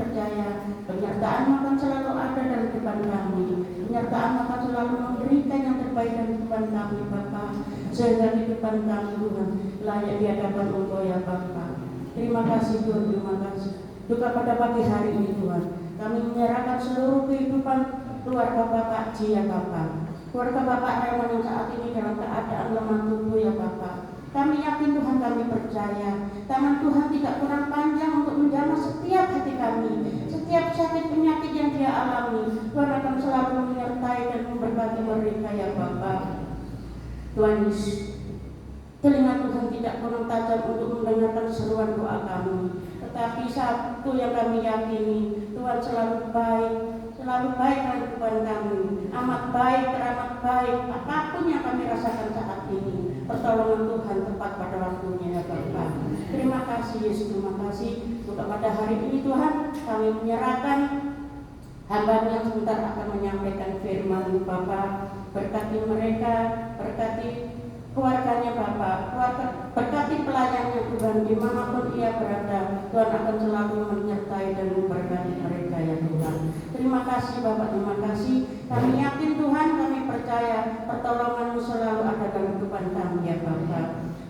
percaya penyertaan akan selalu ada dalam kehidupan kami. Penyertaan akan selalu memberikan yang terbaik dalam kehidupan kami, Bapa. Sehingga kehidupan kami, Tuhan, layak di hadapan Engkau ya Bapa. Terima kasih Tuhan, terima kasih. Juga pada pagi hari ini Tuhan, kami menyerahkan seluruh kehidupan keluarga Bapak Ji ya Bapa. Keluarga Bapak Raymond yang saat ini dalam keadaan lemah tubuh ya Bapa. Kami yakin Tuhan, kami percaya tangan Tuhan tidak kurang panjang untuk menjamah setiap hati kami. Setiap sakit penyakit yang dia alami, Tuhan akan selalu menyertai dan memberkati mereka ya Bapa. Tuhan Yesus, telinga Tuhan tidak kurang tajam untuk mendengarkan seruan doa kami. Tetapi satu yang kami yakini, Tuhan selalu baik dalam kehidupan kami. Amat baik, teramat baik, apapun yang kami rasakan saat ini. Pertolongan Tuhan tepat pada waktunya ya Bapa. Terima kasih Yesus, terima kasih. Untuk pada hari ini Tuhan, kami menyerahkan hamba yang sebentar akan menyampaikan firman Bapa. Berkati mereka, berkati keluarganya Bapa, berkati pelayannya Tuhan, dimanapun ia berada, Tuhan akan selalu menyertai dan memberkati mereka ya Tuhan. Terima kasih Bapak, terima kasih. Kami yakin Tuhan, kami percaya pertolongan-Mu selalu ada dalam kehidupan kami ya Bapa.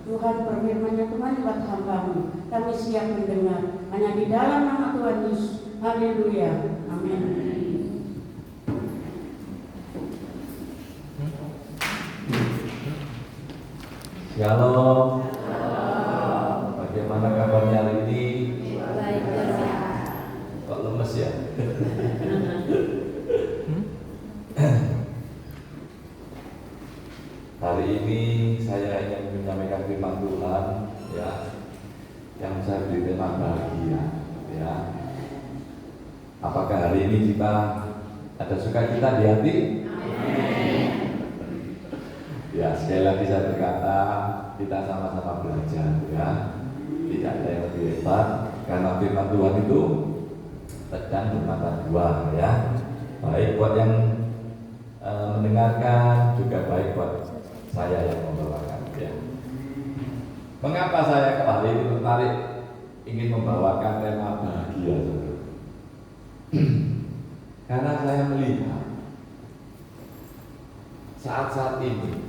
Tuhan berfirman-Nya Tuhan lewat hamba-Mu, kami siap mendengar. Hanya di dalam nama Tuhan Yesus. Haleluya. Amin. Shalom. Bagaimana kabarnya hari ini? Baik, Kok lemes ya? Hari ini saya ingin menyampaikan firman Tuhan ya, yang saya beri tema bahagia ya. Apakah hari ini kita ada sukacita di hati? Ya, sekali lagi saya berkata, kita sama-sama belajar ya. Tidak ada yang lebih hebat, karena firman Tuhan itu pedang bermata dua ya. Baik buat yang mendengarkan, juga baik buat saya yang membawakan ya. Mengapa saya kali ini tertarik ingin membawakan tema bahagia? Karena saya melihat saat-saat ini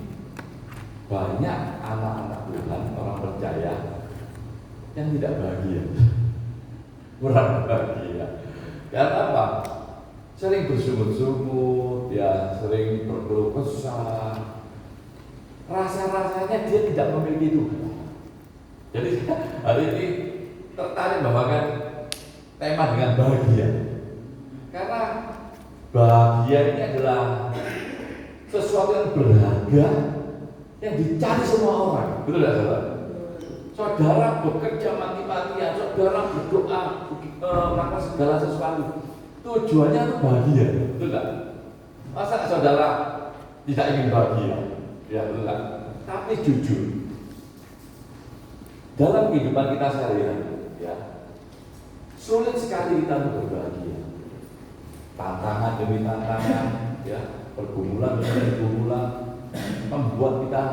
banyak anak-anak Tuhan, orang percaya yang tidak bahagia, kurang bahagia. Karena apa? Sering bersungut-sungut, ya sering berkeluh kesah. Rasa-rasanya dia tidak memiliki Tuhan. Jadi hari ini tertarik membawakan tema dengan bahagia. Karena bahagia ini adalah sesuatu yang berharga, yang dicari semua orang, betul tidak saudara? Saudara bekerja mati-matian, saudara berdoa, melakukan segala sesuatu, tujuannya untuk bahagia, betul tidak? Masa saudara tidak ingin bahagia? Ya betul tidak? Tapi jujur, dalam kehidupan kita sehari-hari, ya, sulit sekali kita untuk berbahagia. Tantangan demi tantangan, ya, pergumulan demi pergumulan, membuat kita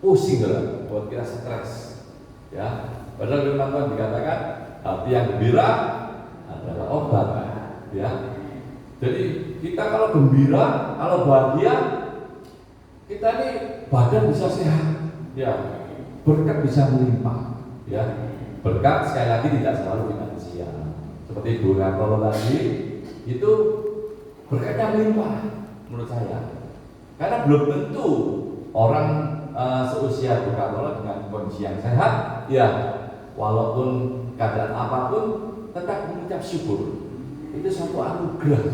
pusing, membuat kita stres, ya. Padahal firman Tuhan dikatakan hati yang gembira adalah obat, ya. Jadi kita kalau gembira, kalau bahagia, kita ini badan bisa sehat, ya. Berkat bisa melimpah, ya. Berkat sekali lagi tidak selalu finansial. Seperti Bu Kartolo tadi, itu berkatnya melimpah, menurut saya. Karena belum tentu orang seusia Bu Kartolo dengan kondisi yang sehat, ya, walaupun keadaan apapun tetap mengucap syukur. Itu satu anugerah,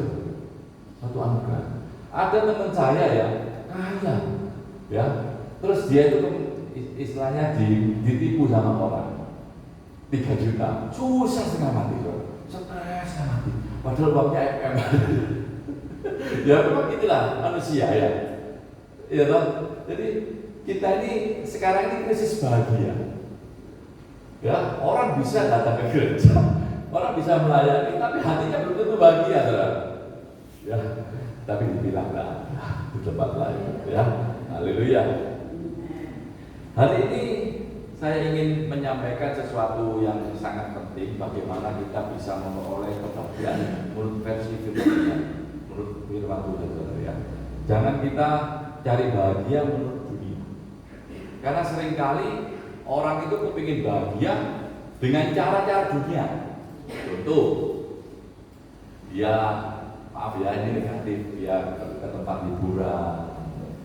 satu anugerah. Ada teman saya ya kaya, ya, terus dia itu istilahnya ditipu sama orang 3 juta, susah setengah mati, stres setengah mati. Padahal uangnya FM. Ya memang itulah manusia ya. Ya toh. Jadi kita ini sekarang ini krisis bahagia. Ya, orang bisa datang ke gereja, orang bisa melayani, tapi hatinya belum tentu bahagia, saudara. Ya, tapi dibilang di tempat lain. Ya, haleluya. Hari ini saya ingin menyampaikan sesuatu yang sangat penting, bagaimana kita bisa memperoleh kebahagiaan menurut versi firman, menurut firman Tuhan, saudara ya. Jangan kita cari bahagia menurut dunia, karena seringkali orang itu kepingin bahagia dengan cara-cara dunia. Contoh, dia maaf ya, ini negatif, dia ke tempat hiburan,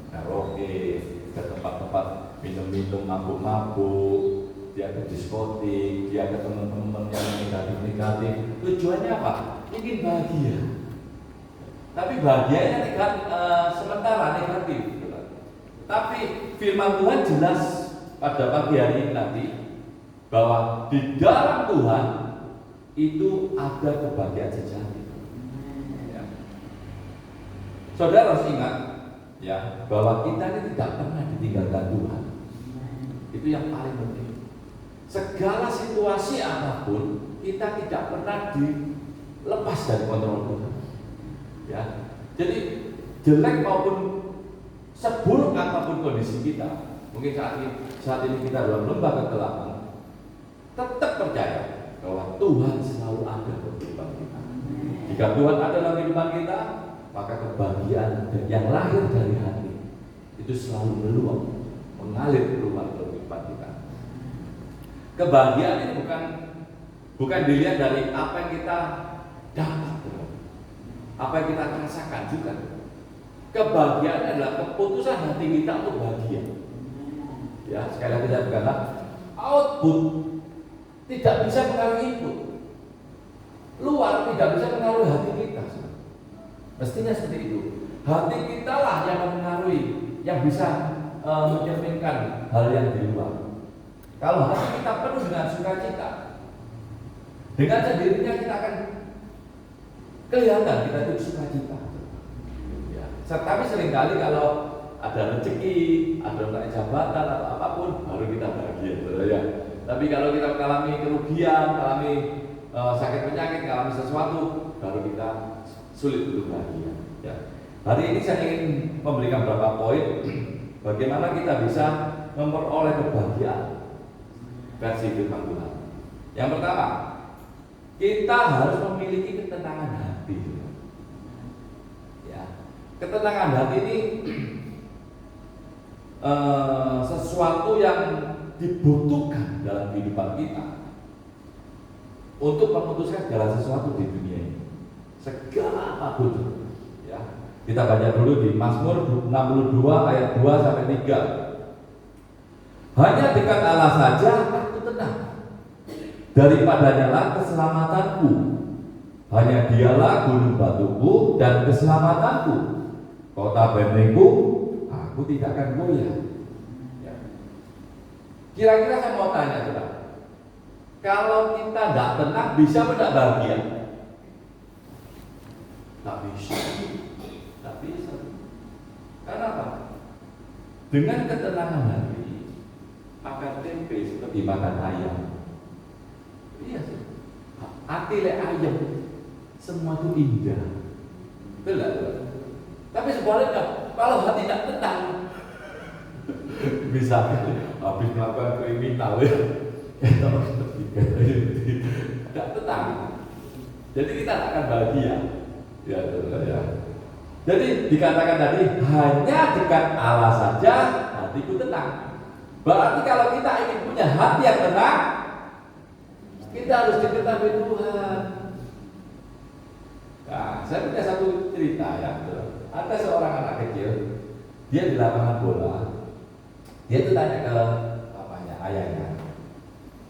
karaoke, ke tempat-tempat minum-minum, mabuk-mabuk, dia ke diskotik, dia ke teman-teman yang negatif-negatif. Tujuannya apa? Ingin bahagia. Tapi bahagianya sementara negatif. Tapi firman Tuhan jelas pada pagi hari ini nanti bahwa di dalam Tuhan itu ada kebahagiaan sejati. Ya. Saudara harus ingat ya bahwa kita ini tidak pernah ditinggalkan Tuhan. Itu yang paling penting. Segala situasi apapun kita tidak pernah dilepas dari kontrol Tuhan. Ya, jadi jelek maupun seburuk apapun kondisi kita, mungkin saat ini kita dalam lembah kegelapan, tetap percaya bahwa Tuhan selalu ada dalam kehidupan kita. Jika Tuhan ada dalam kehidupan kita, maka kebahagiaan yang lahir dari hati itu selalu meluap, mengalir keluar dalam kehidupan kita. Kebahagiaan ini bukan dilihat dari apa yang kita dapat, apa yang kita rasakan juga. Kebahagiaan adalah keputusan hati kita untuk bahagia. Ya, sekali lagi saya berkata, output tidak bisa mengaruhi input. Luar tidak bisa mengaruhi hati kita. Mestinya seperti itu. Hati kita lah yang mempengaruhi, yang bisa mencerminkan hal yang di luar. Kalau hati kita penuh dengan sukacita, dengan sendirinya kita akan kelihatan kita itu sukacita. Ya. Tapi seringkali kalau ada rezeki, ada naik jabatan atau apapun, baru kita bahagia. Ya. Tapi kalau kita mengalami kerugian, mengalami sakit penyakit, mengalami sesuatu, baru kita sulit untuk bahagia. Ya. Hari ini saya ingin memberikan beberapa poin bagaimana kita bisa memperoleh kebahagiaan versi firman Tuhan. Yang pertama, kita harus memiliki ketenangan hati. Ya, ketenangan hati ini sesuatu yang dibutuhkan dalam kehidupan kita untuk memutuskan segala sesuatu di dunia ini. Segala apapun. Ya. Kita baca dulu di Mazmur 62 ayat 2 sampai 3. Hanya dekat Allah saja aku tenang. Daripadanya lah keselamatanku. Hanya dialah gunung batuku dan keselamatanku. Kota bentengku, aku tidak akan goyah. Ya. Kira-kira saya mau tanya coba, kalau kita tidak tenang, bisa tidak bahagia? Tak bisa. Tak bisa. Kenapa? Dengan ketenangan hati, makan tempe seperti makan ayam. Iya sih. Hati le ayam, semua itu indah. Betul. Tapi sebaliknya, kalau hati tidak tenang, bisa habis melakukan kriminal ya, tidak tenang. Jadi kita akan bahagia. Ya, ya. Jadi dikatakan tadi hanya dekat Allah saja hatiku tenang. Berarti kalau kita ingin punya hati yang tenang, kita harus dekat dengan Tuhan. Nah, saya punya satu cerita ya. Ada seorang anak kecil, dia di lapangan bola. Dia itu tanya ke papanya, ayahnya,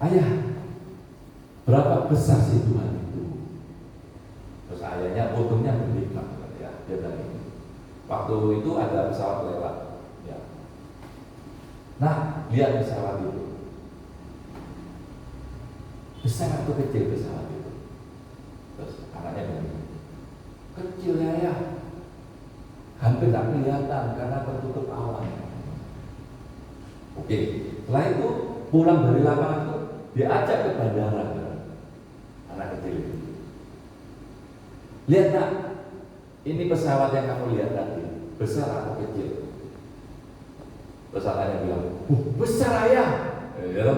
ayah, berapa besar sih Tuhan itu? Terus ayahnya untungnya berhikmat. Dia tadi, waktu itu ada pesawat lewat. Ya. Nah, lihat pesawat itu. Besar atau kecil pesawat itu? Terus anaknya bilang, kecil ya, hampir tak kelihatan karena tertutup awan. Oke, setelah itu pulang dari lapangan itu diajak ke bandara. Anak kecil itu, lihat tak, ini pesawat yang kamu lihat tadi, besar atau kecil? Terus anaknya bilang, besar ayah. Ya.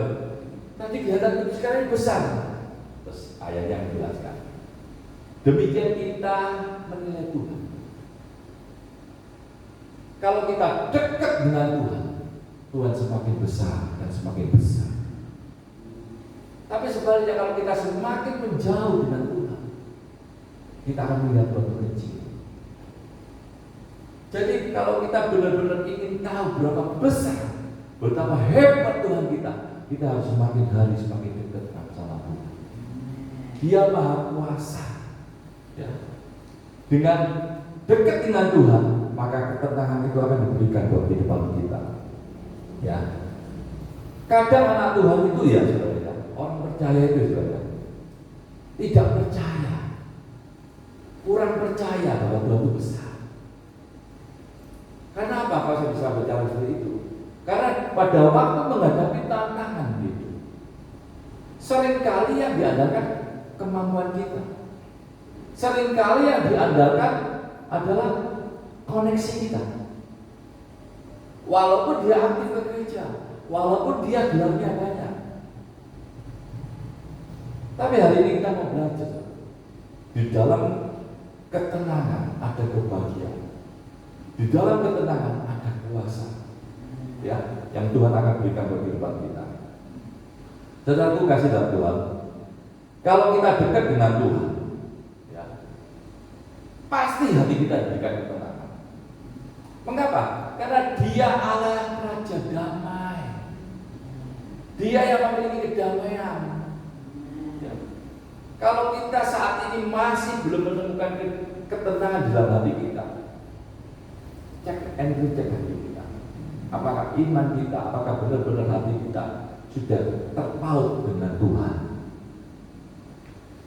Nanti kelihatan sekarang besar. Terus ayat yang menjelaskan. Demikian kita menilai Tuhan. Kalau kita dekat dengan Tuhan, Tuhan semakin besar dan semakin besar. Tapi sebaliknya kalau kita semakin menjauh dengan Tuhan, kita akan melihat Tuhan kecil. Jadi kalau kita benar-benar ingin tahu berapa besar, betapa hebat Tuhan kita harus semakin hari semakin dekat sama Tuhan. Dia Maha Kuasa. Ya. Dengan dekat dengan Tuhan, maka ketenangan itu akan diberikan buat kehidupan kita. Ya. Kadang anak Tuhan itu ya, saudara, orang percaya itu saudara, tidak percaya, kurang percaya bahwa Tuhan itu besar. Karena apa? Saya bisa bicara seperti itu? Karena pada waktu menghadapi tantangan gitu, seringkali yang diandalkan kemampuan kita, seringkali yang diandalkan adalah koneksi kita. Walaupun dia aktif ke gereja, walaupun dia gelarnya banyak, tapi hari ini kita mau belajar di dalam ketenangan ada kebahagiaan, di dalam ketenangan ada kuasa, ya, yang Tuhan akan berikan bagi kehidupan kita. Saudaraku kasih dalam Tuhan, kalau kita dekat dengan Tuhan, ya, pasti hati kita diberikan ketenangan. Mengapa? Karena Dia Allah Raja Damai. Dia yang memiliki kedamaian. Ya. Kalau kita saat ini masih belum menemukan ketenangan di dalam hati kita, cek and recheck hati kita. Apakah iman kita, apakah benar-benar hati kita sudah terpaut dengan Tuhan?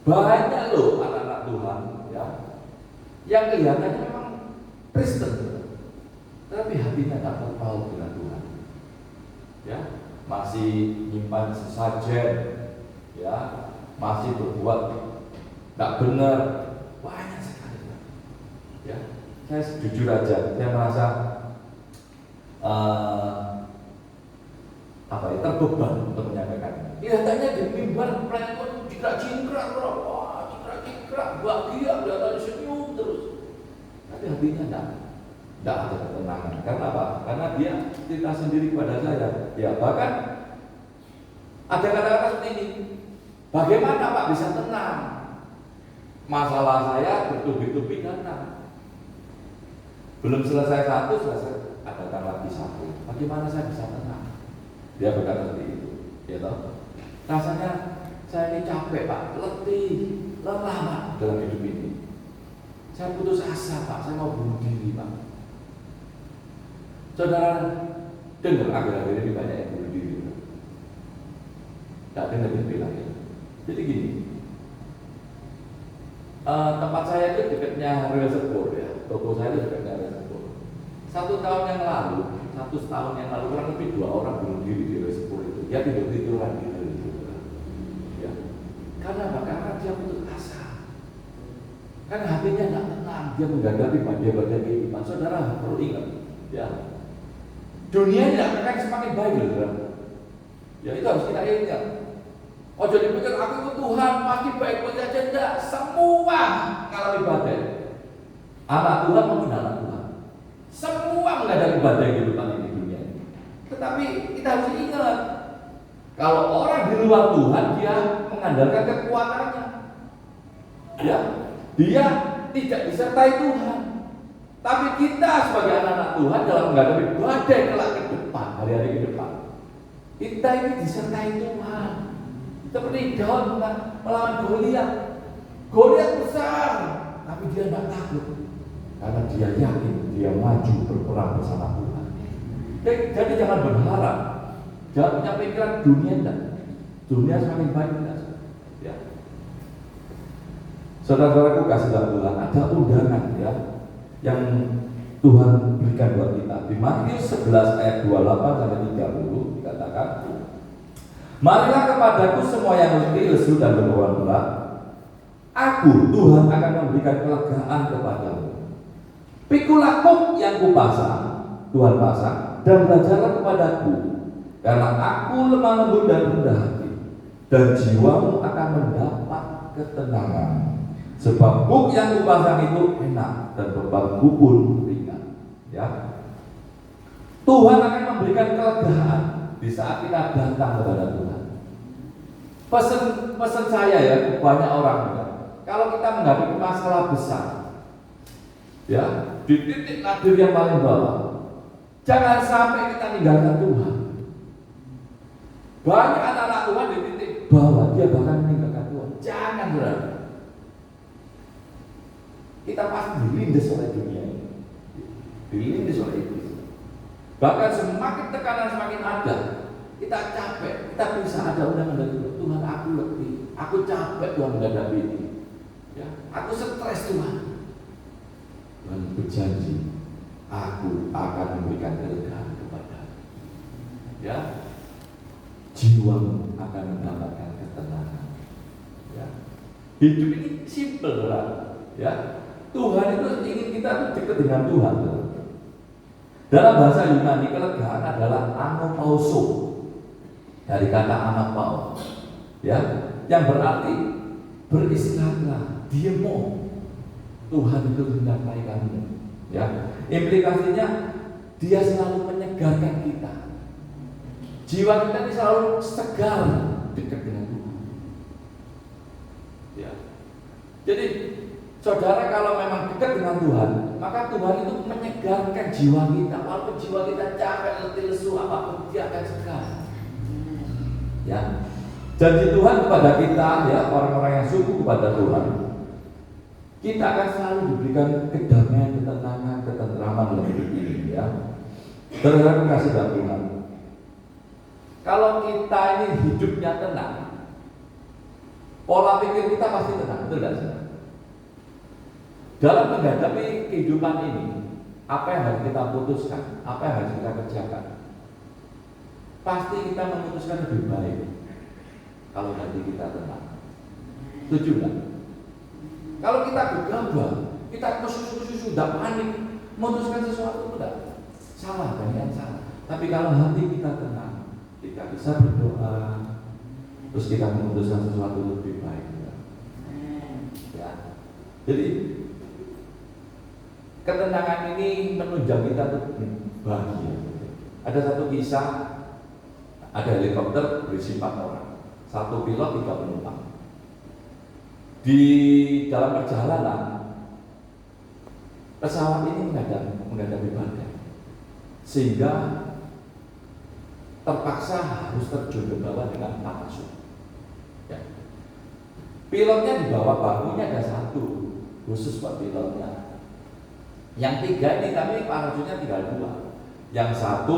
Banyak loh anak-anak Tuhan, ya, yang kelihatannya memang Kristen, tapi hatinya tak terpaut dengan Tuhan. Ya, masih nyimpan sesajen, ya, masih berbuat tak benar, banyak sekali. Ya, saya jujur aja, saya merasa terbeban untuk menyampaikan. Kelihatannya di mimbar pelayanan jingkrak-jingkrak, bahagia, kelihatannya senyum terus. Tapi hatinya tidak ada ketenangan. Karena apa? Karena dia cerita sendiri kepada saya. Ya, bahkan ada kata-kata seperti ini. Bagaimana Pak bisa tenang? Masalah saya bertubi-tubi datang. Belum selesai satu, datang lagi satu. Bagaimana saya bisa tenang? Dia berkata seperti itu. Ya toh? Rasanya saya ini capek Pak, letih, lelah Pak dalam hidup ini. Saya putus asa Pak, saya mau bunuh diri Pak. Saudara dengar akhir-akhir ini banyak yang bunuh diri. Tak dengar dia bilang ya. Jadi gini, tempat saya itu dekatnya Rel Sepur ya, toko saya itu dekatnya Rel Sepur. 1 tahun yang lalu, 1 tahun yang lalu kurang lebih 2 orang bunuh diri di Rel Sepur itu. Dia tidur-tiduran gitu. Ya. Karena apa? Karena dia putus asa. Karena hatinya tidak tenang, dia menghadapi badai-badai kehidupan. Saudara perlu ingat, ya, dunia tidak akan semakin baik, saudara. Ya itu harus kita ingat. Oh jadi pikir aku itu Tuhan makin baik-baik saja, tidak. Semua mengalami badai. Anak Tuhan maupun anak Tuhan, semua menghadapi badai kehidupan ini dunia ini. Tetapi kita harus ingat, kalau orang di luar Tuhan dia mengandalkan kekuatannya. Ya. Dia tidak disertai Tuhan. Tapi kita sebagai anak-anak Tuhan dalam menghadapi badai kelak ke depan, hari-hari ke depan, kita ini disertai Tuhan. Seperti Daud melawan Goliat. Goliat besar, tapi dia tidak takut karena dia yakin dia maju berperang bersama Tuhan. Jadi jangan berharap, jangan punya pikiran dunia tidak. Dunia semakin baik tidak. Ya. Saudara-saudaraku kasih dalam Tuhan, ada undangan ya yang Tuhan berikan buat kita. Di Matius 11 ayat 28 sampai 30 dikatakan, marilah kepadaku semua yang letih, lesu dan berbeban berat, aku Tuhan akan memberikan kelegaan kepadamu. Pikulah kok yang kupasang, Tuhan pasang, dan belajarlah kepadaku, Karena aku lemah lembut dan rendah hati, dan jiwamu akan mendapat ketenangan. Sebab buk yang kupasang itu enak dan bebanku pun ringan. Ya, Tuhan akan memberikan kelegaan di saat kita datang kepada Tuhan. Pesan saya ya, banyak orang ya, kalau kita menghadapi masalah besar, ya, di titik nadir yang paling bawah, jangan sampai kita meninggalkan Tuhan. Banyak anak-anak Tuhan di titik bawah, dia bahkan meninggalkan Tuhan. Jangan berani. Kita pasti dilindas oleh dunia ini, dilindas oleh iblis. Bahkan semakin tekanan semakin ada, kita capek, kita bisa ada undangan dari Tuhan. Aku capek Tuhan menghadapi ini. Ya, aku stres Tuhan. Tuhan berjanji, aku akan memberikan kelegaan kepada. Ya, jiwamu akan mendapatkan ketenangan. Ya, hidup ini simpel lah. Ya. Tuhan itu ingin kita dekat dengan Tuhan. Dalam bahasa Yunani, kelegaan adalah anopauso, dari kata anopau, ya, yang berarti beristirahatlah, diemo. Tuhan itu menyertai kamu. Ya, implikasinya Dia selalu menyegarkan kita. Jiwa kita ini selalu segar dekat dengan Tuhan. Ya, jadi saudara kalau memang dekat dengan Tuhan, maka Tuhan itu menyegarkan jiwa kita. Walaupun jiwa kita capek, letih, lesu, apapun Dia akan segar. Ya, janji Tuhan kepada kita, ya, orang-orang yang sungguh kepada Tuhan, kita akan selalu diberikan kedamaian, ketenangan, ketentraman dalam hidup ini. Ya, saudara kasih dalam Tuhan. Kalau kita ini hidupnya tenang, pola pikir kita pasti tenang, betul tidak sih? Dalam menghadapi kehidupan ini, apa yang harus kita putuskan, apa yang harus kita kerjakan, pasti kita memutuskan lebih baik kalau hati kita tenang. Setuju nggak? Kalau kita gegabah, kita sudah panik, memutuskan sesuatu tidak salah, banyak salah. Tapi kalau hati kita tenang, kita bisa berdoa, terus kita memutuskan sesuatu lebih baik. Ya, jadi ketenangan ini menunjang kita untuk bahagia. Ada satu kisah, ada helikopter berisi 4 orang, 1 pilot 3 penumpang. Di dalam perjalanan, pesawat ini menghadapi badai, sehingga terpaksa harus terjun ke bawah dengan parasut. Ya. Pilotnya di bawah, bangkunya ada 1 khusus buat pilotnya. Yang 3 ini tapi parasutnya tinggal 2. Yang 1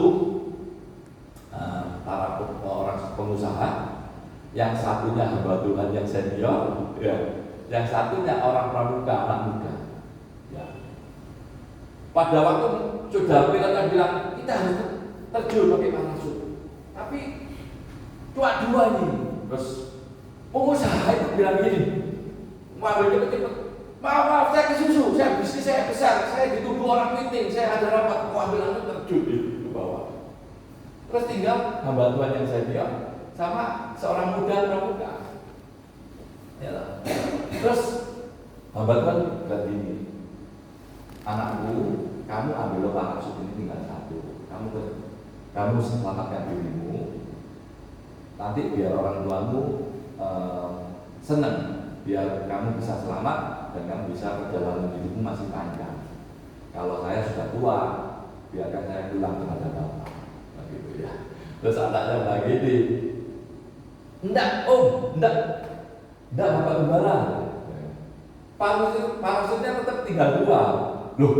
para orang pengusaha, yang satunya hamba Tuhan yang senior, ya. Yang satunya orang pramuka, anak muda. Ya. Pada waktu sudah pilotnya bilang kita harus terjun pakai parasut, tapi dua-dua ini, terus pengusaha itu bilang gini, mau ambil cepet-cepet. Maaf, saya ke susu, saya bisnis saya besar, saya ditunggu orang meeting, saya ada rapat, mau ambil langsung terjun ke bawah. Terus tinggal hamba Tuhan yang senior sama seorang muda pramuka. Ya. Terus hamba Tuhan bilang gini, anakku, kamu ambil parasut ini tinggal 1, kamu selamatkan dirimu, nanti biar orang tuamu senang, biar kamu bisa selamat dan kamu bisa perjalanan hidupmu masih panjang. Kalau saya sudah tua, biarkan saya pulang kepada Bapak. Begitu ya. Terus anaknya bilang gini, enggak Om, enggak Bapak Gembala. Parasutnya tetap tinggal 2. Loh,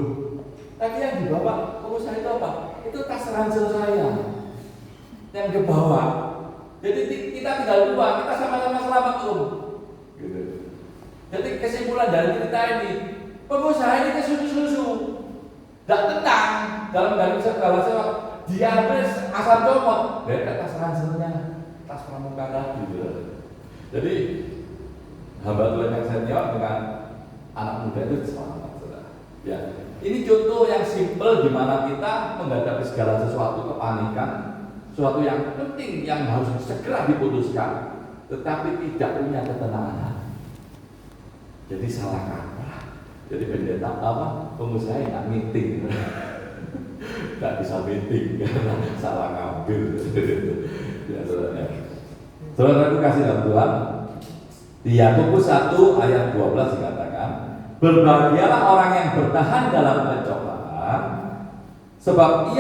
tadi yang di bawah pengusaha itu apa? Itu tas ransel saya yang di bawah. Jadi kita tinggal 2, kita sama-sama selamat Om. Gitu. Jadi kesimpulan dari cerita ini, pengusaha ini kesusu-susu, tidak tenang dalam dari segala sesuatu. Dia habis asal copot, dari tas ranselnya, tas pramuka tadi. Jadi hamba Tuhan yang senior dengan anak muda itu selamat. Ya, ini contoh yang simpel di mana kita menghadapi segala sesuatu kepanikan, suatu yang penting yang harus segera diputuskan, tetapi tidak punya ketenangan. Jadi salah kaprah. Jadi pendeta pengusaha nggak meeting, nggak bisa meeting karena salah ngambil. Ya, saudara kasih dalam Tuhan. Di Yakobus 1 ayat 12 dikatakan, berbahagialah orang yang bertahan dalam pencobaan, sebab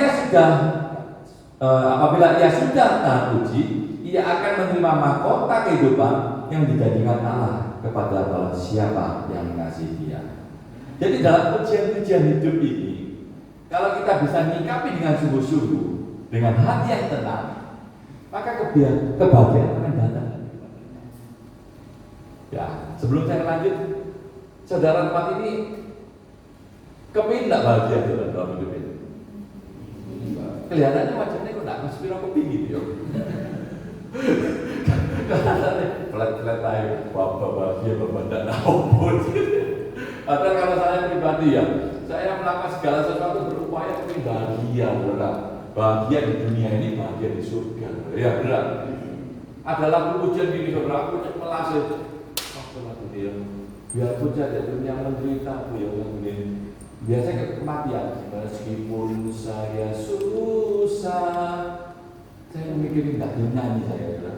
apabila ia sudah tahan uji, ia akan menerima mahkota kehidupan yang dijanjikan Allah kepada barang siapa yang mengasihi Dia. Jadi dalam ujian-ujian hidup ini, kalau kita bisa menyikapi dengan sungguh-sungguh, dengan hati yang tenang, maka kebahagiaan akan datang. Ya, sebelum saya lanjut, saudara tempat ini kepingin tidak bahagia dalam hidup ini? Kelihatannya wajahnya kok tidak nge-spiro kepingin ya. Kelihatannya flat-flat aja, bapak bahagia, bapak tidak naupun. Padahal kalau saya pribadi ya, saya melakukan segala sesuatu berupaya untuk bahagia, benar. Bahagia di dunia ini, bahagia di surga. Ya benar. Ada lagu ujian gini, saudara, aku melasih. Dia, biarpun saja dunia menderita, aku ya ini. Biasanya kematian, meskipun saya susah, saya mikirin nggak nyanyi saya.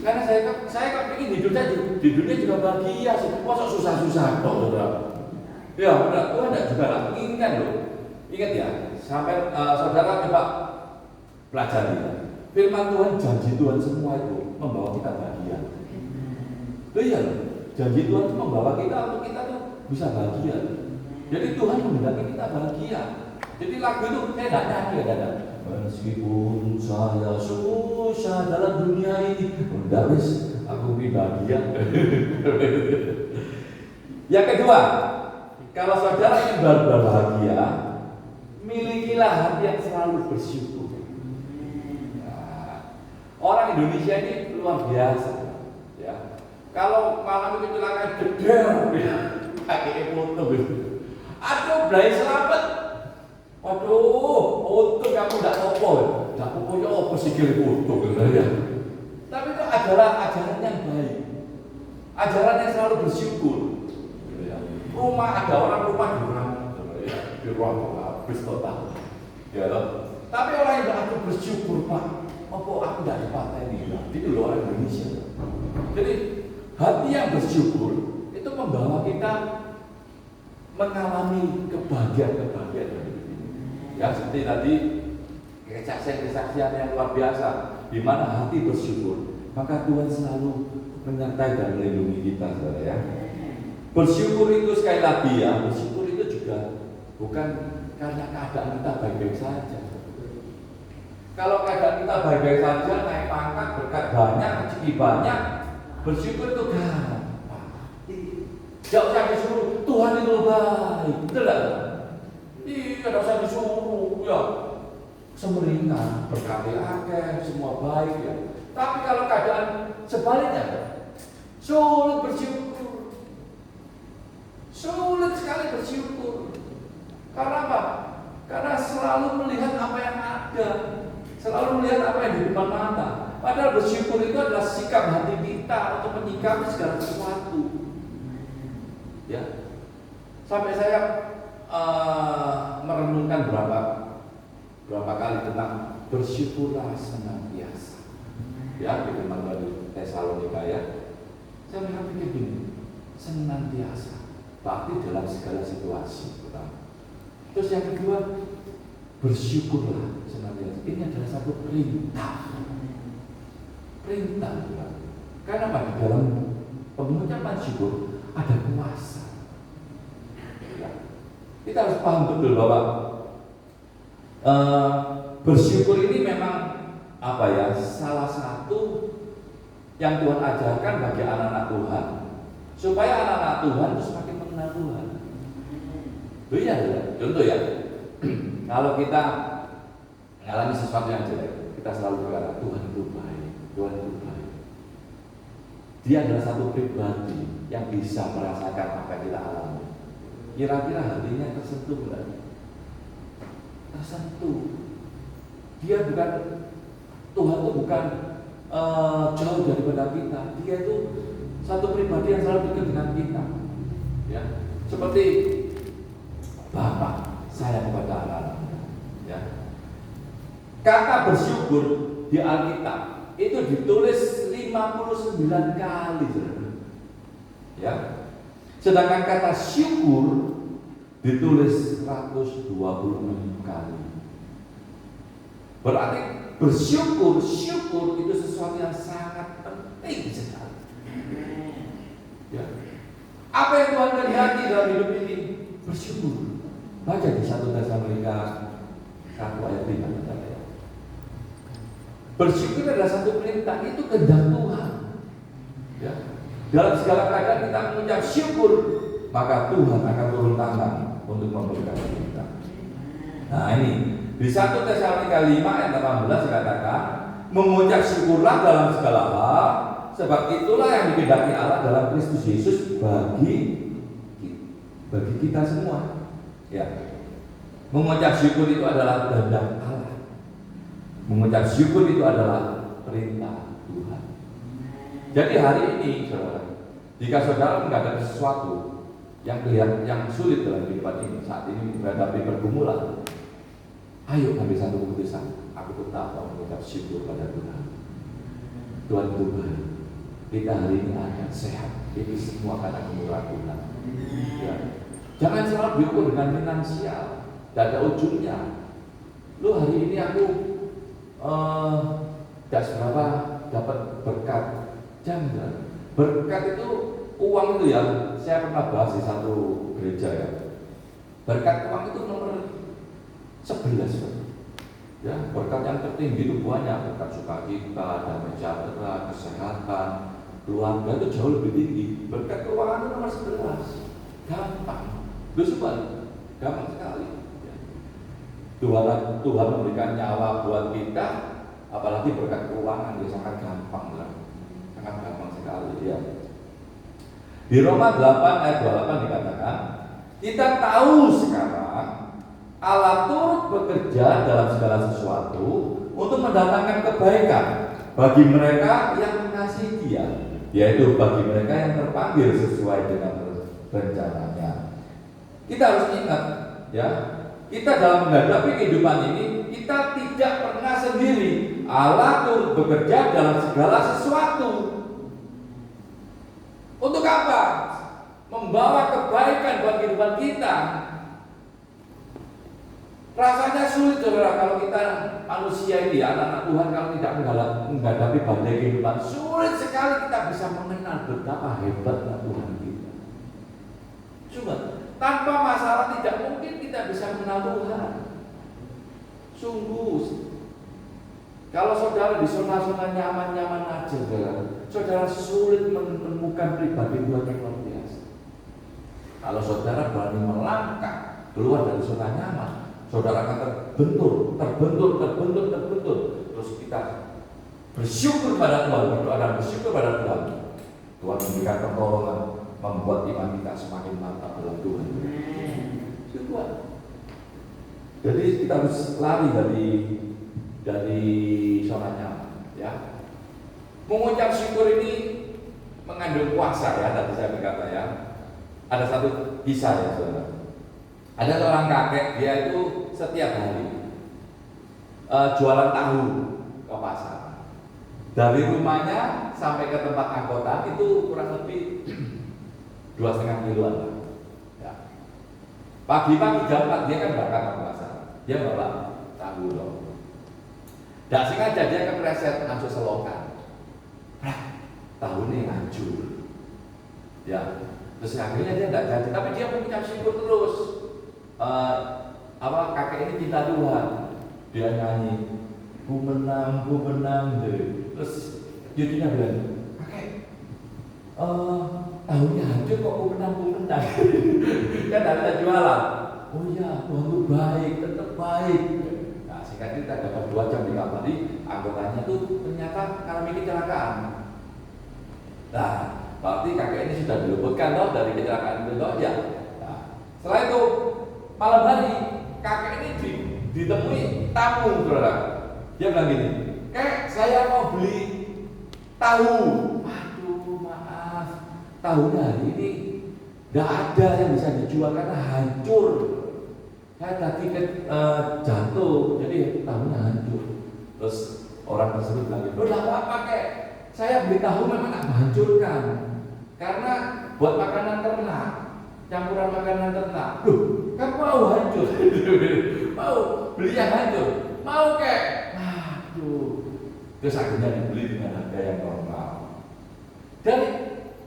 Karena saya kan ingin hidup saja di dunia juga bahagia, masa susah-susah kok, saudara. Ya, benar, Tuhan tidak juga inginkan loh. Ingat ya, sampai saudara coba pelajari. Firman Tuhan, janji Tuhan semua itu membawa kita bahagia. Iya loh. Janji Tuhan itu membawa kita untuk kita tuh bisa bahagia. Jadi Tuhan menghendaki kita bahagia. Jadi lagu itu saya tidak nyanyi kadang. Meskipun saya susah dalam dunia ini, udah wis aku bahagia. Yang kedua, kalau saudara ingin berbahagia, milikilah hati yang selalu bersyukur. Nah, orang Indonesia ini luar biasa. Kalau malam itu kecelakaan gede, pakai foto gitu. Aduh, belai selamat. Waduh, untung kamu tidak apa-apa. Tidak apa-apa ya apa sih foto gitu ya. Tapi itu adalah ajaran yang baik. Ajaran yang selalu bersyukur. Rumah ada orang rumah di ruang habis total. Ya loh. Tapi orang yang tidak bersyukur, Pak. Apa aku tidak dipateni? Itu loh orang Indonesia. Jadi hati yang bersyukur itu membawa kita mengalami kebahagiaan hidup ini. Ya seperti tadi kesaksian yang luar biasa, di mana hati bersyukur, maka Tuhan selalu menyertai dan melindungi kita, saudara ya. Bersyukur itu sekali lagi ya, bersyukur itu juga bukan karena keadaan kita baik-baik saja. Kalau keadaan kita baik-baik saja, naik pangkat, berkat banyak, rezeki banyak, bersyukur itu gampang. Tidak usah disuruh, Tuhan itu baik, betul tak? Iya, tidak usah disuruh, ya. Semeringan, berkati akeh, semua baik ya. Tapi kalau keadaan sebaliknya, sulit bersyukur. Sulit sekali bersyukur. Karena apa? Karena selalu melihat apa yang ada, selalu melihat apa yang di depan mata. Padahal bersyukur itu adalah sikap hati kita untuk menyikapi segala sesuatu. Ya, sampai saya merenungkan berapa kali tentang bersyukurlah senantiasa. Ya, di firman dari Tesalonika ya. Saya pikir gini, senantiasa, berarti dalam segala situasi. Terus yang kedua, bersyukurlah senantiasa. Ini adalah satu perintah. Perintah Tuhan. Karena apa? Di dalam pengucapan syukur ada kuasa. Ya. Kita harus paham betul bahwa bersyukur ini memang apa ya? Salah satu yang Tuhan ajarkan bagi anak-anak Tuhan, supaya anak-anak Tuhan itu semakin mengenal Tuhan. Iya, contoh ya. Kalau kita mengalami sesuatu yang jelek, kita selalu berkata Tuhan itu baik. Tuhan itu baik. Dia adalah satu pribadi yang bisa merasakan apa yang kita alami. Kira-kira hatinya tersentuh enggak? Tersentuh. Dia bukan Tuhan itu bukan jauh daripada kita. Dia itu satu pribadi yang selalu dekat dengan kita. Ya, seperti Bapak sayang kepada anak-anaknya. Ya. Kata bersyukur di Alkitab itu ditulis 59 kali, saudara. Ya. Sedangkan kata syukur ditulis 126 kali. Berarti syukur itu sesuatu yang sangat penting sekali. Ya. Apa yang Tuhan kehendaki dalam hidup ini? Bersyukur. Baca di 1 Tesalonika 1 ayat 5. Bersyukur adalah satu perintah, itu kehendak Tuhan. Ya. Dalam segala keadaan kita mengucap syukur, maka Tuhan akan turun tangan untuk memberkati kita. Nah ini di 1 Tesalonika 5 ayat 18 dikatakan, mengucap syukurlah dalam segala hal, sebab itulah yang dikehendaki Allah dalam Kristus Yesus bagi kita semua. Ya, mengucap syukur itu adalah kehendak Allah. Mengucap syukur itu adalah perintah Tuhan. Jadi hari ini, saudara, jika saudara menghadapi sesuatu yang sulit dalam kehidupan ini, saat ini menghadapi pergumulan, ayo ambil satu keputusan. Aku tetap mau mengucap syukur pada Tuhan. Tuhan itu baik. Kita hari ini akan sehat. Ini semua karena kemurahan Tuhan. Ya. Jangan selalu diukur dengan finansial. Tidak ada ujungnya. Lu hari ini aku tidak seberapa dapat berkat. Jangan. Berkat itu uang itu ya. Saya pernah bahas di satu gereja ya. Berkat uang itu nomor 11. Ya, berkat yang tertinggi itu banyak. Berkat sukacita, damai sejahtera, kesehatan, keluarga itu jauh lebih tinggi. Berkat keuangan itu nomor 11. Gampang. Gampang sekali. Tuhan memberikan nyawa buat kita, apalagi berkat keuangan itu sangat gampang lah. Sangat gampang sekali ya. Di Roma 8 ayat 28 dikatakan, kita tahu sekarang Allah turut bekerja dalam segala sesuatu untuk mendatangkan kebaikan bagi mereka yang mengasihi Dia, yaitu bagi mereka yang terpanggil sesuai dengan rencananya. Kita harus ingat ya, kita dalam menghadapi kehidupan ini, kita tidak pernah sendiri. Allah turut bekerja dalam segala sesuatu. Untuk apa? Membawa kebaikan buat kehidupan kita. Rasanya sulit, saudara, kalau kita manusia ini, anak-anak Tuhan, kalau tidak menghadapi badai kehidupan, sulit sekali kita bisa mengenal betapa hebatnya Tuhan kita. Cuma tanpa masalah tidak mungkin kita bisa mengenal Tuhan. Sungguh, kalau saudara di zona-zona nyaman-nyaman aja, saudara sulit menemukan pribadi Tuhan yang luar biasa. Kalau saudara berani melangkah keluar dari zona nyaman, saudara akan terbentur. Terus kita bersyukur pada Tuhan, berdoa dan bersyukur pada Tuhan. Tuhan memberikan pertolongan, membuat iman kita semakin mantap dalam Tuhan. Syukur. Jadi kita harus lari dari zona nyaman, ya. Mengucap syukur ini mengandung kuasa ya, tadi saya berkata ya. Ada satu kisah ya, saudara. Ada seorang kakek, dia itu setiap hari jualan tahu ke pasar. Dari rumahnya sampai ke tempat angkutan itu kurang lebih 2,5 kiloan. Ya. Pagi-pagi jam 4 dia kan berangkat ke pasar. Dia bawa tahu dong. Dan sengaja dia kepleset masuk selokan. Tahu ini hancur. Ya. Terus akhirnya dia tidak jadi, tapi dia mengucap syukur terus. Kakek ini cinta Tuhan. Dia nyanyi, ku menang. Terus cucunya bilang, kakek, tahunya hancur kok ku menang. Kan ada jualan. Oh iya, Tuhan itu baik, tetap baik. Nah, singkat kita dapat 2 jam di kamar di anggotanya tuh ternyata mengalami kecelakaan. Nah, berarti kakek ini sudah diluputkan loh dari kecelakaan itu loh ya. Nah, setelah itu malam hari kakek ini ditemui tamu, saudara. Dia bilang gini, Kayak saya mau beli tahu, aduh maaf, tahunya hari ini nggak ada yang bisa dijual karena hancur. Saya tadi jatuh, jadi tahunya hancur. Terus orang tersebut bilang, "Loh, nggak apa-apa kek. Saya beli tahu memang nggak menghancurkan, karena buat makanan ternak, campuran makanan ternak." Loh, kamu mau hancur? Mau beli yang hancur? Mau kek? Aduh. Terus akhirnya dibeli dengan harga yang normal. Dan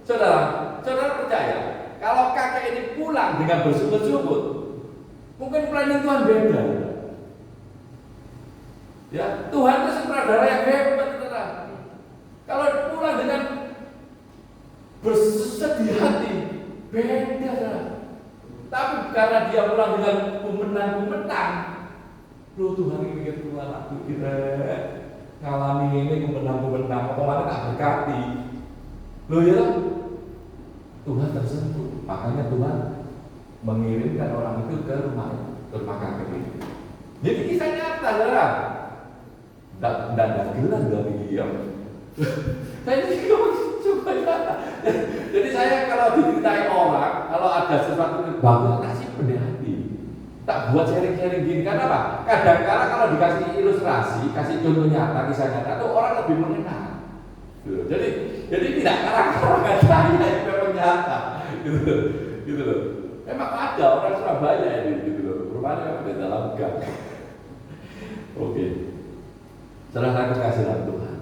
saudara percaya kalau kakek ini pulang dengan bersungut-sungut, mungkin planning Tuhan beda. Ya, Tuhan itu sutradara yang hebat, saudara. Kalau pulang dengan bersedih hati, beda, saudara. Tapi karena dia pulang dengan kumenang, loh Tuhan ini mikir Tuhan, aku kira ngalami ini kumenang, kemarin tak berkati. Loh ya, Tuhan tersentuh. Makanya Tuhan mengirimkan orang itu ke rumah kakek ini. Jadi kisah nyata, saudara. Dan gelar dari dia. Saya ini coba nyata. Jadi saya kalau diceritain orang, kalau ada sesuatu yang bagus, kasih hati. Tak buat sharing-sharing gini. Karena apa? Kadang-kadang kalau dikasih ilustrasi, kasih contoh nyata, kisah nyata, tuh orang lebih mengenal. Jadi tidak karang-karangan saya yang memang nyata. Gitu loh. Memang ada orang Surabaya ini, gitu loh. Rumahnya ada dalam gang. Oke. Saudara kasih dalam Tuhan.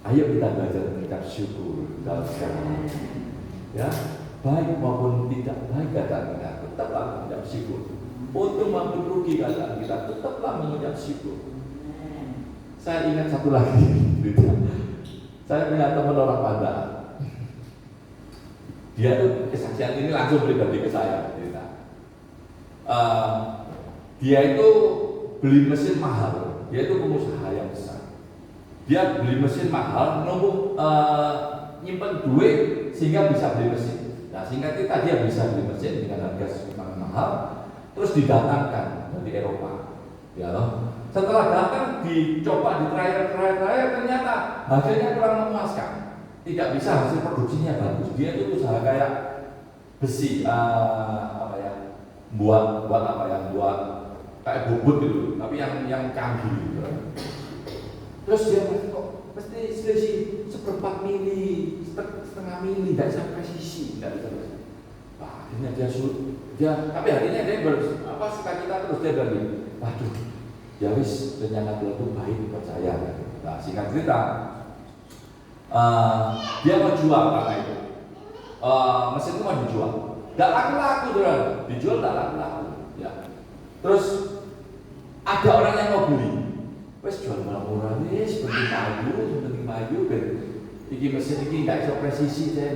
Ayo kita belajar mengucap syukur dalam segala. Ya, baik maupun tidak baik keadaan kita, tetaplah mengucap syukur. Untuk maupun rugi keadaan kita, tetaplah mengucap syukur. Saya ingat satu lagi cerita. Saya punya teman orang Padang. Dia tuh kesaksian ini langsung pribadi ke saya cerita. Dia itu beli mesin mahal. Dia itu pengusaha yang besar. Dia beli mesin mahal, nunggu nyimpen duit sehingga bisa beli mesin. Nah, sehingga kita dia bisa beli mesin dengan harga sangat mahal, terus didatangkan dari Eropa. Ya loh. Setelah datang dicoba di trial, ternyata hasilnya kurang memuaskan. Tidak bisa hasil produksinya bagus. Dia itu usaha kayak besi, buat kayak bubut gitu, tapi yang canggih gitu. Terus dia mesti selisih seperempat mili, setengah mili, tidak bisa presisi, tidak bisa presisi. Wah, akhirnya tapi akhirnya dia sukacita terus dia bilang, waduh, ya wis rencana Tuhan itu baik percaya. Nah, singkat cerita, dia mau jual karena itu, mesin itu mau dijual, tidak laku-laku, dijual tidak laku-laku. Ya. Terus ada orang yang mau beli, wes jual murah wes, penting maju, iki mesin ini tidak bisa presisi, saya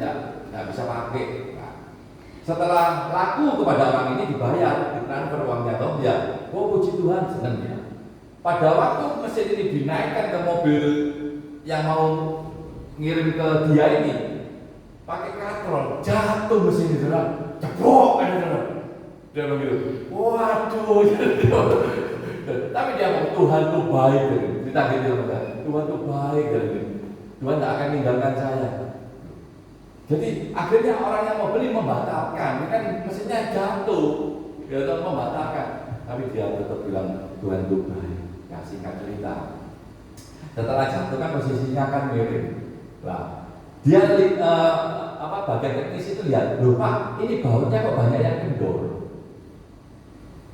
tidak bisa pakai. Nah, setelah laku kepada orang ini dibayar, ditransfer uangnya toh, ya, puji Tuhan senang ya. Pada waktu mesin ini dinaikkan ke mobil yang mau ngirim ke dia ini, pakai katron, jatuh mesin itu, ceplok kan, dia begitu, waduh, tapi dia mau Tuhan tuh baik, kita gitu, Tuhan tuh baik, Tuhan tak akan meninggalkan saya. Jadi akhirnya orang yang mau beli membatalkan, kan mesinnya jatuh, dia tetap membatalkan, tapi dia tetap bilang Tuhan tuh baik. Ya, singkat cerita, setelah jatuh kan posisinya kan miring. Nah, dia bagian teknis itu lihat, loh Pak, ini bautnya kok banyak yang kendor.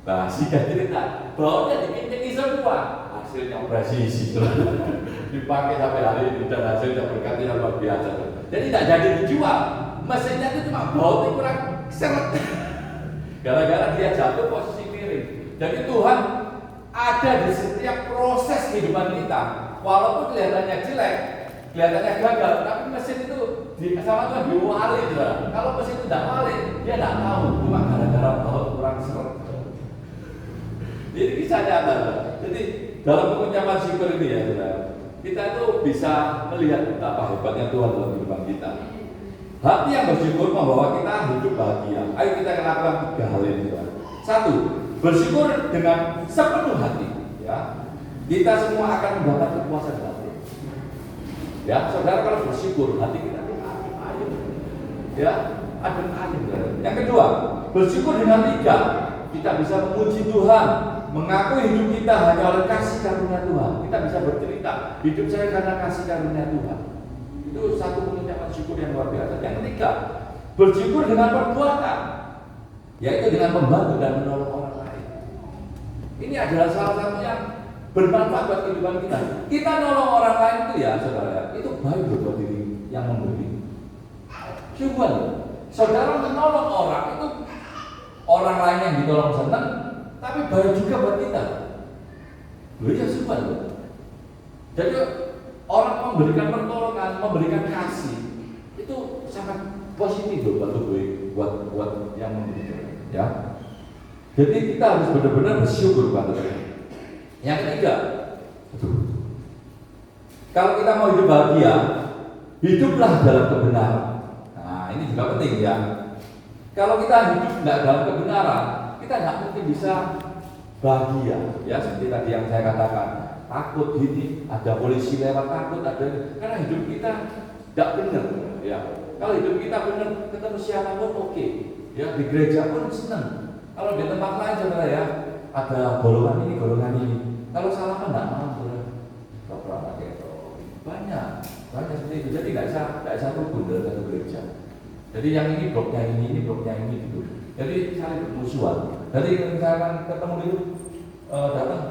Nah, singkat cerita, bautnya dikencengin semua, hasilnya presisi, dipakai sampai hari ini dan hasilnya berkatnya luar biasa. Jadi tidak jadi dijual, mesinnya itu cuma bautnya kurang seret. Gara-gara dia jatuh posisi miring. Jadi Tuhan ada di setiap proses kehidupan kita, walaupun kelihatannya jelek, kelihatannya gagal, tapi mesin itu sama Tuhan diwali. Kalau mesin itu tidak wali, dia tidak tahu, cuma gara-gara baut kurang seret. Jadi kisah nyata. Jadi dalam pengucapan syukur ini ya, saudara, kita itu bisa melihat betapa hebatnya Tuhan dalam kehidupan kita. Hati yang bersyukur membawa kita hidup bahagia. Ayo kita lakukan 3 hal ini, saudara. 1, bersyukur dengan sepenuh hati. Ya. Kita semua akan mendapat kepuasan batin. Ya, saudara kalau bersyukur, hati kita adem ayem. Ya, adem ayem. Yang kedua, bersyukur dengan tiga, kita bisa memuji Tuhan, mengakui hidup kita hanya oleh kasih karunia Tuhan. Kita bisa bercerita, hidup saya karena kasih karunia Tuhan. Itu satu pengucapan syukur yang luar biasa. Yang ketiga, bersyukur dengan perbuatan, yaitu dengan membantu dan menolong orang lain. Ini adalah salah satu yang bermanfaat buat kehidupan kita. Kita nolong orang lain itu ya, saudara, itu baik buat diri yang memberi. Coba, saudara menolong orang itu, orang lain yang ditolong senang, tapi baik juga buat kita. Loh ya, coba. Jadi orang memberikan pertolongan, memberikan kasih, itu sangat positif buat yang memberikan. Ya. Jadi kita harus benar-benar bersyukur pada Tuhan. Yang ketiga, kalau kita mau hidup bahagia, hiduplah dalam kebenaran. Nah, ini juga penting ya. Kalau kita hidup tidak dalam kebenaran, kita tidak mungkin bisa bahagia. Ya, seperti tadi yang saya katakan, takut gini, ada polisi lewat takut, ada karena hidup kita tidak benar. Ya, kalau hidup kita benar, ketemu siapapun oke. Ya, di gereja pun senang. Kalau di tempat lain saudara ya, ada golongan ini, golongan ini. Kalau salaman tidak mau, saudara. Banyak seperti itu. Jadi nggak bisa rukun dalam satu gereja. Jadi yang ini bloknya ini bloknya ini gitu. Jadi saling bermusuhan. Jadi misalkan ketemu itu datang,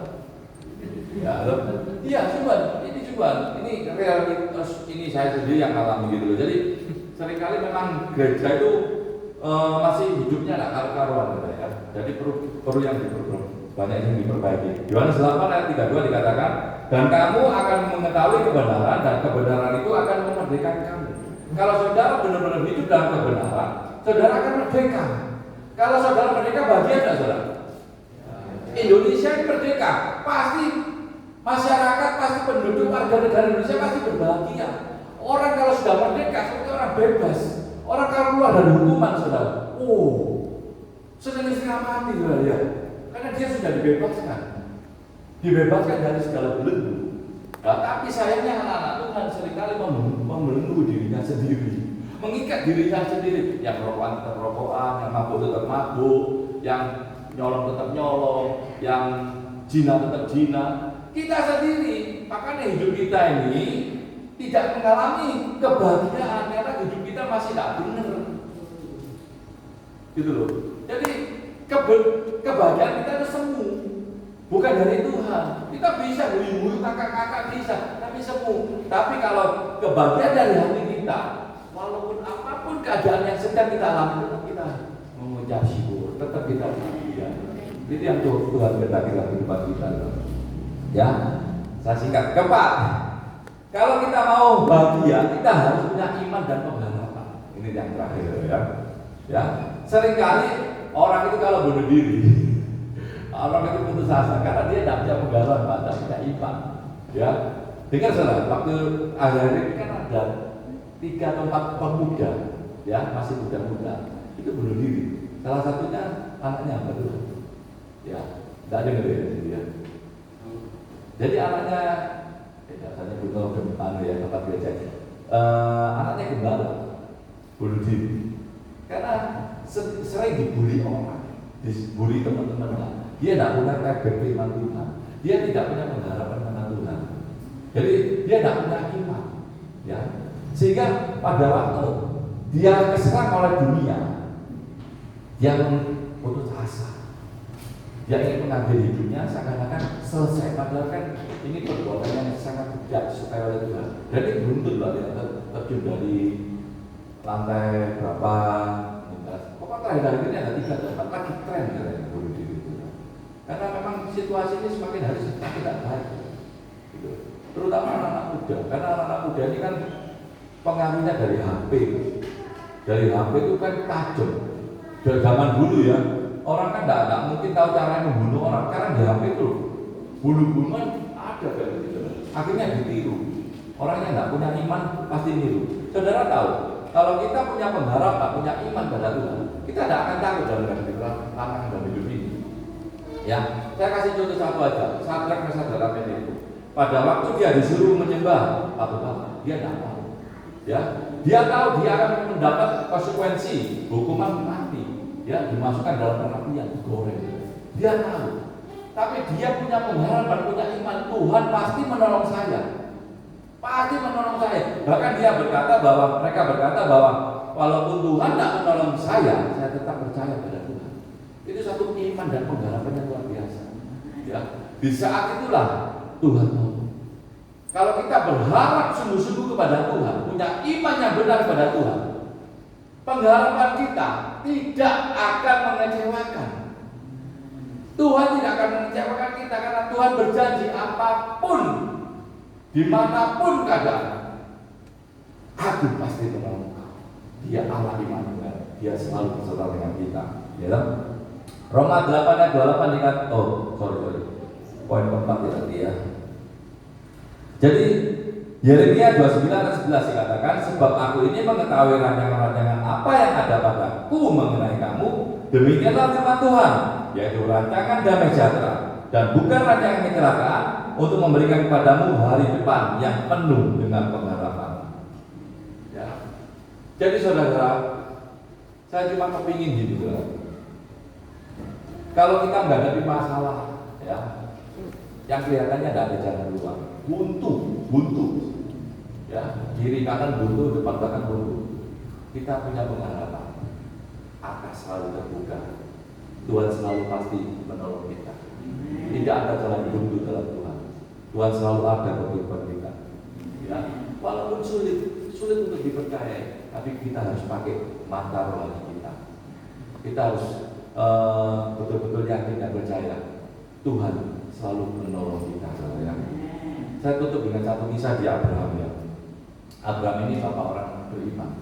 ya, iya Juan, ini realitas ini saya sendiri yang alami gitu loh. Jadi seringkali memang gereja itu masih hidupnya nggak karu-karuan gitu ya. Jadi perlu yang banyak yang diperbaiki. Yohanes 8 ayat 32 dikatakan, dan kamu akan mengetahui kebenaran dan kebenaran itu akan memerdekakan kamu. Kalau saudara benar-benar hidup dalam kebenaran, saudara akan merdeka. Kalau saudara merdeka, bahagia tidak saudara? Indonesia ini merdeka, pasti masyarakat, pasti penduduk warga negara Indonesia pasti berbahagia. Orang kalau sudah merdeka, seperti orang bebas. Orang kalau keluar dari hukuman, saudara, senang-senang mati saudara ya. Karena dia sudah dibebaskan dari segala belenggu. Nah, tapi sayangnya anak-anak Tuhan seringkali membelenggu dirinya sendiri, mengikat dirinya sendiri. Yang rokokan tetap rokokan, yang mabuk tetap mabuk, yang nyolong tetap nyolong, yang zina tetap zina. Kita sendiri, makanya hidup kita ini tidak mengalami kebahagiaan karena hidup kita masih tidak benar. Gitu loh. Jadi kebahagiaan kita itu semu, bukan dari Tuhan. Kita bisa guyu-guyu kakak-kakak bisa, tapi semu. Tapi kalau kebahagiaan dari hati kita, walaupun apapun keadaan yang sedang kita alami, tetap kita mengucap syukur, tetap kita bahagia. Itu yang Tuhan kendaki dalam kehidupan kita. Ya, saya singkat. Keempat, kalau kita mau bahagia, kita harus punya iman dan pengharapan. Ini yang terakhir ya. Ya, seringkali orang itu kalau bunuh diri, orang itu putus asa karena dia tidak punya pengharapan, tidak punya iman. Ya, dengar saudara, waktu akhir ini kan ada 3 atau 4 pemuda, ya masih muda-muda, itu bunuh diri. Salah satunya anaknya betul, ya, tidak dengar ya. Jadi anaknya, dasarnya butuh gembala ya tempat gereja. Anaknya gembala bunuh diri karena sering dibully orang, dibully teman-teman. Dia tidak punya kabar firman Tuhan, dia tidak punya pengharapan dengan Tuhan. Jadi dia tidak punya iman, ya. Sehingga pada waktu dia keserang oleh dunia, dia putus asa. Dia ingin mengambil hidupnya seakan-akan selesai, padahal kan ini perbuatan yang sangat tidak disukai oleh Tuhan. Jadi beruntun lah dia terjun dari lantai berapa. Pokoknya terakhir ini ada 3 atau 4 lagi tren katanya bunuh diri itu. Karena memang situasi ini semakin hari semakin tidak baik. Gitu. Terutama anak-anak muda, karena anak-anak muda ini kan pengaruhnya dari HP. Dari HP itu kan tajam. Dari zaman dulu ya, orang kan tidak mungkin tahu cara membunuh orang. Sekarang di HP itu bunuh-bunuhan ada kayak gitu. Akhirnya ditiru. Orang yang tidak punya iman pasti niru. Saudara tahu, kalau kita punya pengharapan, punya iman pada Tuhan, kita tidak akan takut dalam tantangan dalam hidup ini. Ya, saya kasih contoh satu aja. Sadrak Mesach dan Abednego. Pada waktu dia disuruh menyembah Bapa, dia tidak tahu. Ya, dia tahu dia akan mendapat konsekuensi hukuman mati. Ya, dimasukkan dalam perapian, digoreng. Dia tahu. Tapi dia punya pengharapan, punya iman, Tuhan pasti menolong saya. Pasti menolong saya. Bahkan mereka berkata bahwa walaupun Tuhan tidak menolong saya tetap percaya pada Tuhan. Itu satu iman dan pengharapan yang luar biasa. Ya, di saat itulah Tuhan mau. Kalau kita berharap sungguh-sungguh kepada Tuhan, punya iman yang benar kepada Tuhan, pengharapan kita tidak akan mengecewakan. Tuhan tidak akan mengecewakan kita karena Tuhan berjanji apapun, dimanapun keadaan, Aku pasti menolong kau. Dia Allah Immanuel, Dia selalu bersama dengan kita. Ya, Roma 8 ayat 28 dikatakan, poin keempat ya tadi ya. Jadi Yeremia 29 ayat 11 dikatakan, sebab aku ini mengetahui rancangan-rancangan apa yang ada padaku mengenai kamu, demikianlah firman Tuhan, yaitu rancangan damai sejahtera dan bukan rancangan kecelakaan, untuk memberikan kepadamu hari depan yang penuh dengan pengharapan. Ya. Jadi saudara, saya cuma kepingin gitu. Kalau kita menghadapi masalah, ya, yang kelihatannya tidak ada jalan keluar, buntu, ya, kiri kanan buntu, depan belakang buntu, kita punya pengharapan, akan selalu terbuka, Tuhan selalu pasti menolong kita. Tidak ada jalan buntu dalam Tuhan. Tuhan selalu ada buat kita. Ya, walaupun sulit untuk dipercaya, tapi kita harus pakai mata rohani kita. Kita harus betul-betul yakin dan percaya Tuhan selalu menolong kita. Ya. Saya tutup dengan satu kisah di Abraham. Ya. Abraham ini bapak orang beriman.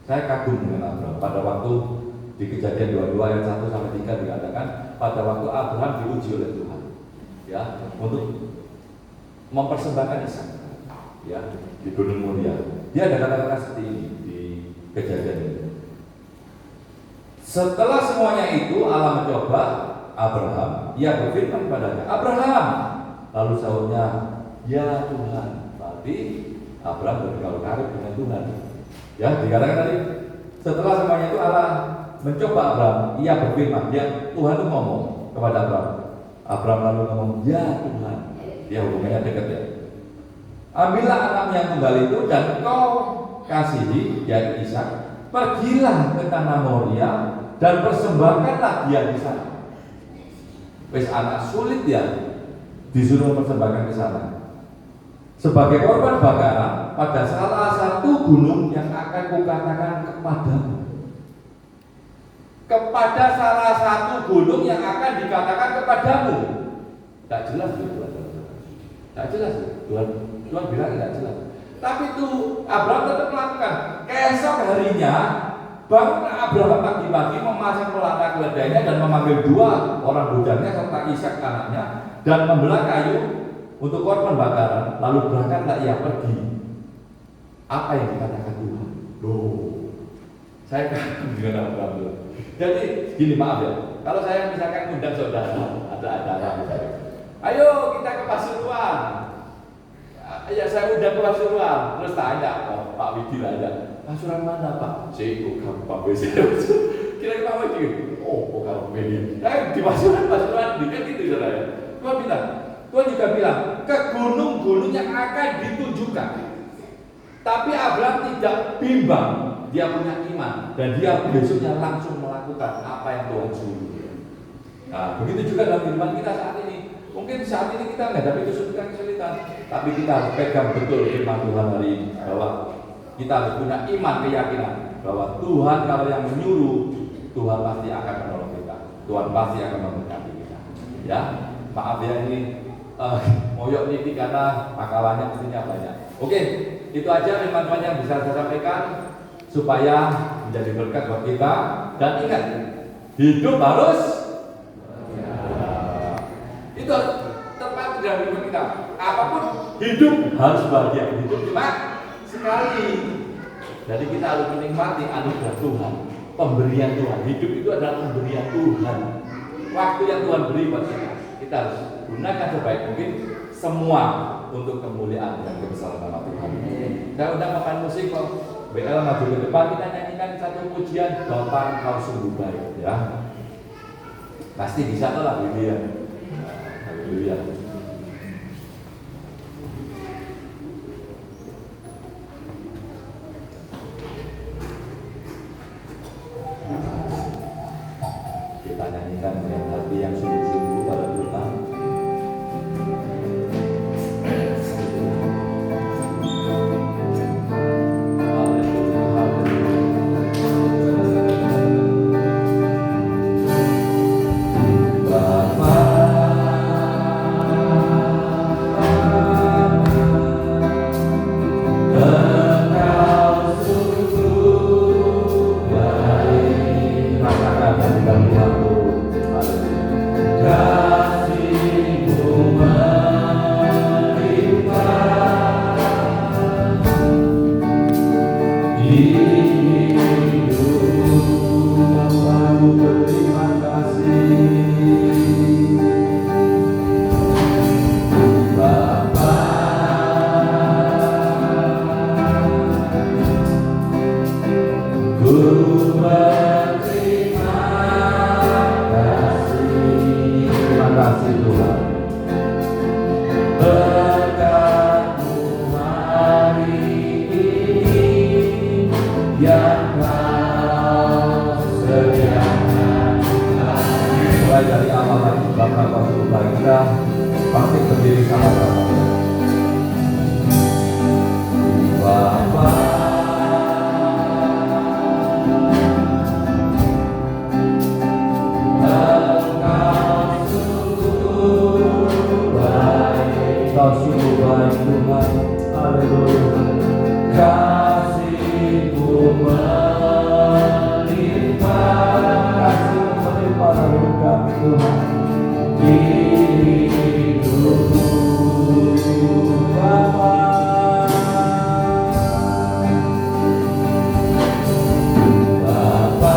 Saya kagum dengan Abraham. Pada waktu di Kejadian 22 ayat 1 sampai 3 dikatakan, pada waktu Abraham diuji oleh Tuhan, ya, untuk mempersembahkan Ishak, ya, di Gunung Moria. Dia ada kata-kata seperti ini di Kejadian ini. Setelah semuanya itu Allah mencoba Abraham. Ia berfirman kepadanya, Abraham. Lalu sahutnya, ya Tuhan. Berarti Abraham berkali-kali dengan Tuhan. Ya, dikatakan tadi, setelah semuanya itu Allah mencoba Abraham. Ia berfirman, dia Tuhan itu ngomong kepada Abraham. Abraham lalu ngomong, ya Tuhan. Dia hubungannya dekat ya. Ambillah anak yang tunggal itu dan kau kasihi, yaitu Ishak. Pergilah ke tanah Moria dan persembahkanlah dia di sana. Wes anak sulit ya, disuruh persembahkan di sana sebagai korban bakaran pada salah satu gunung yang akan kukatakan kepadamu. Kepada salah satu gunung yang akan dikatakan kepadamu. Tak jelas Tuhan. Tak jelas Tuhan bilang tidak jelas. Tapi itu Abraham tetap melakukan. Keesok harinya bangun Abraham pagi-pagi memasang pelana keledainya dan memanggil 2 orang bujannya serta Ishak anaknya dan membelah kayu untuk korban bakaran. Lalu berangkatlah ia pergi. Apa yang dikatakan Tuhan? Saya kan dengan Abraham. Jadi gini, maaf ya, kalau saya misalkan undang saudara ada acara misalnya, ayo kita ke Pasuruan. Ya saya undang ke Pasuruan, terus tanya Pak Widi lah ya, Pasuruan mana Pak? Ceko Gampang BC. Kira-kira Pak Widi, oh Gampang BC. Di Pasuruan kan gitu saudara. Tuhan juga bilang ke gunung-gunung yang akan ditunjukkan. Tapi Abraham tidak bimbang. Dia punya iman dan dia besoknya langsung melakukan apa yang Tuhan suruh. Nah, begitu juga dalam kehidupan kita saat ini. Mungkin saat ini kita menghadapi kesulitan, tapi kita harus pegang betul firman Tuhan hari ini, bahwa kita harus punya iman, keyakinan bahwa Tuhan kalau yang menyuruh, Tuhan pasti akan menolong kita. Tuhan pasti akan memberkati kita. Ya, maaf ya ini moyok nih karena pakalanya mestinya banyak. Oke, itu aja firman Tuhan yang bisa saya sampaikan, supaya menjadi berkat buat kita. Dan ingat, hidup harus itu tepat dari hidup kita. Apapun hidup harus bahagia. Hidup cuma sekali. Jadi kita harus menikmati anugerah Tuhan, pemberian Tuhan. Hidup itu adalah pemberian Tuhan. waktu yang Tuhan beri buat kita. Kita harus gunakan sebaik mungkin semua untuk kemuliaan dan kebesaran nama Tuhan. Kita udah makan musik kok. BL maju ke depan, kita nyanyikan satu pujian, Bapa Engkau sungguh baik, ya. Pasti bisa tuh lah, haleluya. Haleluya. Kita nyanyikan dengan hati yang sungguh-sungguh pada Tuhan. Dari awal lagi Bapak kita pasti berdiri sama-sama. Bapa Engkau sungguh baik Tuhan, haleluya. Kasih-Mu melimpah, kasih-Mu melimpah dalam kami Tuhan. Hidupku Bapa, Bapa,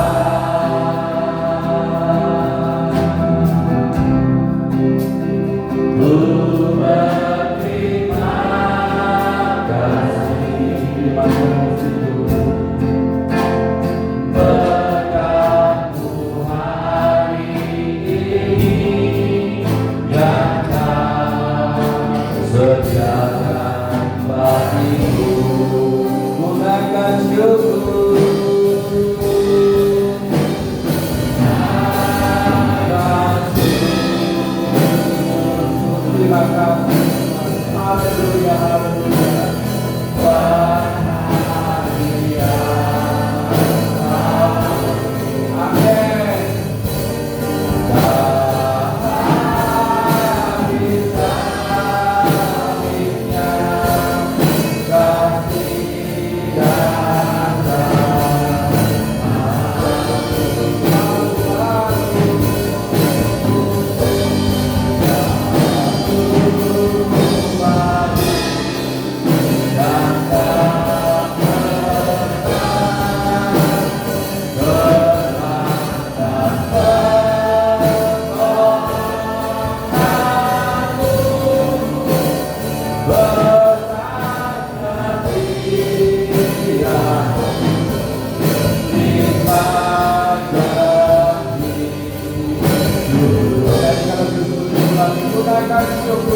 Ku berterima kasih, terima kasih Tuhan. Berkat-Mu hari ini yang Kau sediakan bagiku, gunakan syukur. Terima kasih, haleluya, haleluya. Bahagia, amin. Bisa-bisanya kasih gunakan syukur.